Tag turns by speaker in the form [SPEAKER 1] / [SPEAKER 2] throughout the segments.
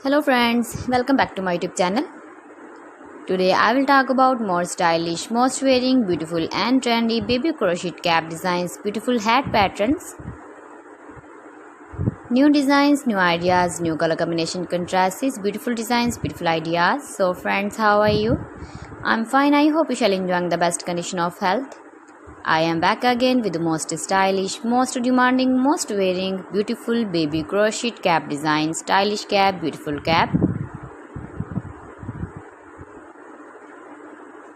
[SPEAKER 1] Hello friends, welcome back to my YouTube channel. Today I will talk about more stylish, most wearing, beautiful and trendy baby crochet cap designs, beautiful hat patterns, new designs, new ideas, new color combination contrasts, beautiful designs, beautiful ideas. So friends, how are you? I'm fine. I hope you shall enjoy the best condition of health. I am back again with the most stylish, most demanding, most wearing, beautiful baby crochet cap design, stylish cap, beautiful cap.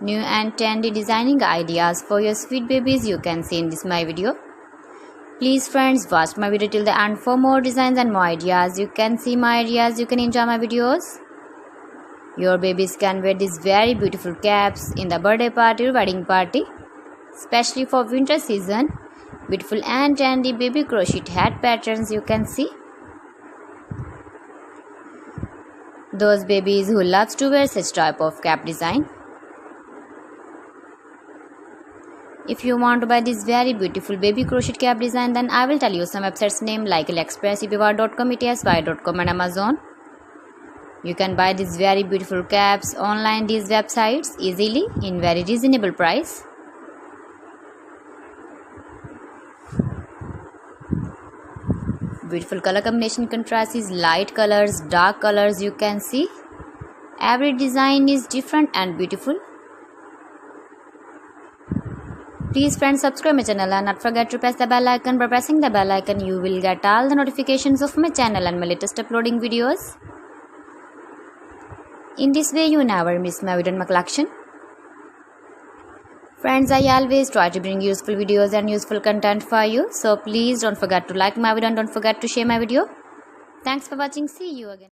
[SPEAKER 1] New and trendy designing ideas for your sweet babies you can see in this my video. Please friends, watch my video till the end for more designs and more ideas. You can see my ideas, you can enjoy my videos. Your babies can wear these very beautiful caps in the birthday party or wedding party. Especially for winter season, beautiful and trendy baby crochet hat patterns you can see. Those babies who loves to wear such type of cap design. If you want to buy this very beautiful baby crochet cap design, then I will tell you some websites name like AliExpress, eBay.com, ETSY.com and Amazon. You can buy these very beautiful caps online these websites easily in very reasonable price. Beautiful color combination contrasts, light colors, dark colors you can see. Every design is different and beautiful. Please friends, subscribe my channel and not forget to press the bell icon. By pressing the bell icon you will get all the notifications of my channel and my latest uploading videos. In this way you never miss my video and my collection. Friends, I always try to bring useful videos and useful content for you. So please don't forget to like my video and don't forget to share my video. Thanks for watching. See you again.